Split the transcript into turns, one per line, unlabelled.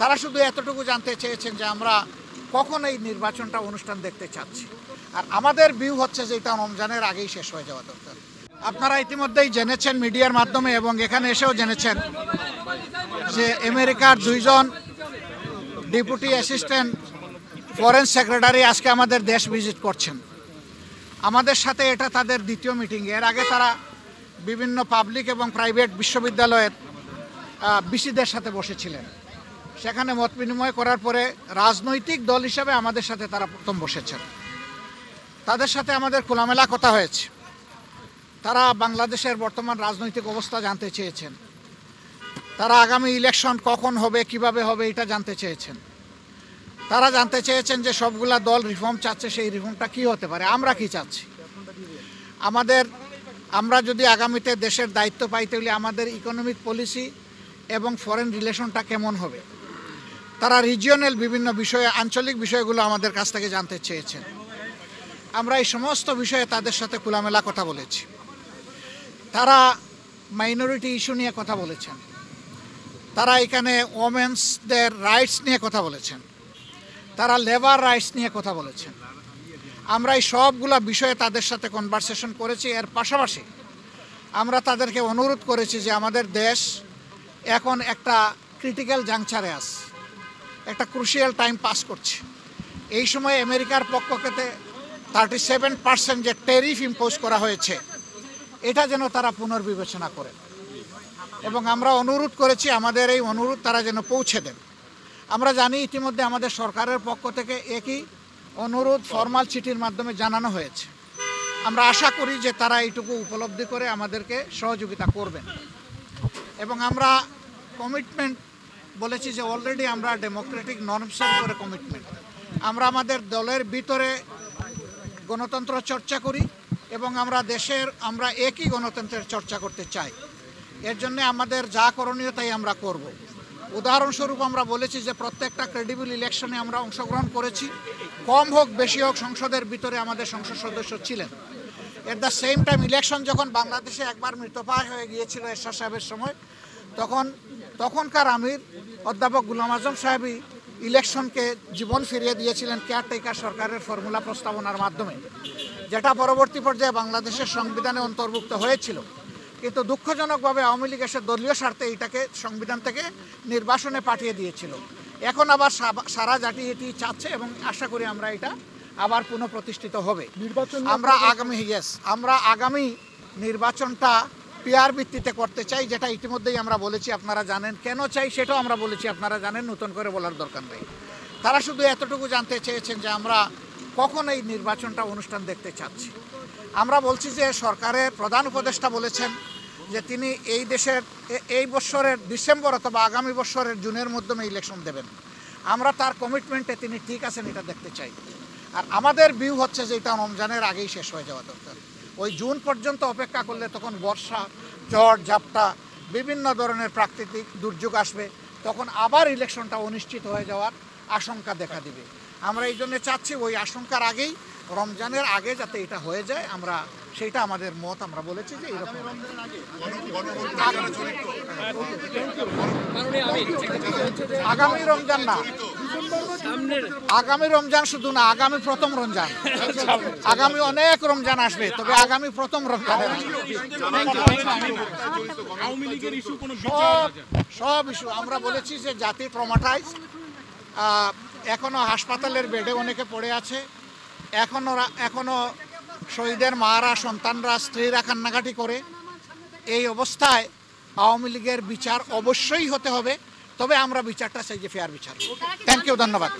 তারা শুধু এতটুকু জানতে চেয়েছেন যে আমরা কখন এই নির্বাচনটা অনুষ্ঠান দেখতে চাচ্ছি। আর আমাদের ভিউ হচ্ছে যে এটা রমজানের আগেই শেষ হয়ে যাওয়া দরকার। আপনারা ইতিমধ্যেই জেনেছেন মিডিয়ার মাধ্যমে এবং এখানে এসেও জেনেছেন যে আমেরিকার 2 জন ডেপুটি অ্যাসিস্ট্যান্ট ফরেন সেক্রেটারি আজকে আমাদের দেশ ভিজিট করছেন। আমাদের সাথে এটা তাদের দ্বিতীয় মিটিং। এর আগে তারা বিভিন্ন পাবলিক এবং প্রাইভেট বিশ্ববিদ্যালয়ের ভিসিদের সাথে বসেছিলেন। সেখানে মত বিনিময় করার পরে রাজনৈতিক দল হিসাবে আমাদের সাথে তারা প্রথম বসেছেন। তাদের সাথে আমাদের খোলামেলা কথা হয়েছে। তারা বাংলাদেশের বর্তমান রাজনৈতিক অবস্থা জানতে চেয়েছেন। তারা আগামী ইলেকশন কখন হবে, কিভাবে হবে এটা জানতে চেয়েছেন। তারা জানতে চেয়েছেন যে সবগুলা দল রিফর্ম চাচ্ছে, সেই রিফর্মটা কী হতে পারে, আমরা কি চাচ্ছি, আমরা যদি আগামীতে দেশের দায়িত্ব পাইতে হলে আমাদের ইকোনমিক পলিসি এবং ফরেন রিলেশনটা কেমন হবে। তারা রিজিওনাল বিভিন্ন বিষয়ে, আঞ্চলিক বিষয়গুলো আমাদের কাছ থেকে জানতে চেয়েছেন। আমরা এই সমস্ত বিষয়ে তাদের সাথে খোলামেলা কথা বলেছি। তারা মাইনরিটি ইস্যু নিয়ে কথা বলেছেন। তারা এখানে ওমেন্সদের রাইটস নিয়ে কথা বলেছেন। তারা লেবার রাইটস নিয়ে কথা বলেছেন। আমরা এই সবগুলা বিষয়ে তাদের সাথে কনভারসেশন করেছি। এর পাশাপাশি আমরা তাদেরকে অনুরোধ করেছি যে আমাদের দেশ এখন একটা ক্রিটিক্যাল জাংচারে আছে, একটা ক্রুশিয়াল টাইম পাস করছে। এই সময় আমেরিকার পক্ষ থেকে 37% যে ট্যারিফ ইম্পোজ করা হয়েছে, এটা যেন তারা পুনর্বিবেচনা করেন এবং আমরা অনুরোধ করেছি আমাদের এই অনুরোধ তারা যেন পৌঁছে দেন। আমরা জানি ইতিমধ্যে আমাদের সরকারের পক্ষ থেকে একই অনুরোধ ফরমাল চিঠির মাধ্যমে জানানো হয়েছে। আমরা আশা করি যে তারা এইটুকু উপলব্ধি করে আমাদেরকে সহযোগিতা করবেন এবং আমরা কমিটমেন্ট বলেছি যে অলরেডি আমরা ডেমোক্রেটিক নর্মসের উপরে কমিটমেন্ট। আমরা আমাদের দলের ভিতরে গণতন্ত্র চর্চা করি এবং আমরা একই গণতন্ত্রের চর্চা করতে চাই। এর জন্য আমাদের যা করণীয় তাই আমরা করব। উদাহরণস্বরূপ আমরা বলেছি যে প্রত্যেকটা ক্রেডিবল ইলেকশনে আমরা অংশগ্রহণ করেছি, কম হোক বেশি হোক সংসদের ভিতরে আমাদের সংসদ সদস্য ছিলেন। At the same time election যখন বাংলাদেশে একবার মৃতপ্রায় হয়ে গিয়েছিল এরশাদ সাহেবের সময়, তখনকার আমির অধ্যাপক গুলাম আজম সাহেবই ইলেকশনকে জীবন ফিরিয়ে দিয়েছিলেন কেয়ারটেকার সরকারের ফর্মুলা প্রস্তাবনার মাধ্যমে, যেটা পরবর্তী পর্যায়ে বাংলাদেশের সংবিধানে অন্তর্ভুক্ত হয়েছিল। কিন্তু দুঃখজনকভাবে আওয়ামী লীগ এসে দলীয় স্বার্থে এটাকে সংবিধান থেকে নির্বাসনে পাঠিয়ে দিয়েছিল। এখন আবার সারা জাতি এটি চাচ্ছে এবং আশা করি আমরা এটা আবার পুনঃপ্রতিষ্ঠিত হবে। আমরা আগামী নির্বাচনটা পিআর ভিত্তিতে করতে চাই, যেটা ইতিমধ্যেই আমরা বলেছি। আপনারা জানেন কেন চাই, সেটাও আমরা বলেছি, আপনারা জানেন, নতুন করে বলার দরকার নেই। তারা শুধু এতটুকু জানতে চেয়েছেন যে আমরা কখন এই নির্বাচনটা অনুষ্ঠান দেখতে চাচ্ছি। আমরা বলছি যে সরকারের প্রধান উপদেষ্টা বলেছেন যে তিনি এই বছরের ডিসেম্বর অথবা আগামী বছরের জুনের মধ্যে ইলেকশন দেবেন। আমরা তার কমিটমেন্টে তিনি ঠিক আছেন এটা দেখতে চাই। আর আমাদের ভিউ হচ্ছে যে এটা রমজানের আগেই শেষ হয়ে যাওয়া দরকার। ওই জুন পর্যন্ত অপেক্ষা করলে তখন বর্ষা, ঝড় ঝাপটা, বিভিন্ন ধরনের প্রাকৃতিক দুর্যোগ আসবে, তখন আবার ইলেকশনটা অনিশ্চিত হয়ে যাওয়ার আশঙ্কা দেখা দিবে। আমরা এই জন্য চাচ্ছি ওই আশঙ্কার আগেই, রমজানের আগে যাতে এটা হয়ে যায়, আমরা সেইটা আমাদের মত। আমরা বলেছি যে এরকম আগামী রমজান না, আগামী রমজান শুধু না, আগামী প্রথম রমজান। আগামী অনেক রমজান আসবে, তবে আগামী প্রথম রমজান সব ইস্যু আমরা বলেছি যে জাতি ট্রমাটাইজ, এখনো হাসপাতালের বেডে অনেকে পড়ে আছে, এখনো শহীদের মারা, সন্তানরা, স্ত্রীরা কান্নাকাটি করে। এই অবস্থায় আওয়ামী লীগের বিচার অবশ্যই হতে হবে, তবে আমরা বিচারটা চাই যে ফেয়ার বিচার। থ্যাংক ইউ, ধন্যবাদ।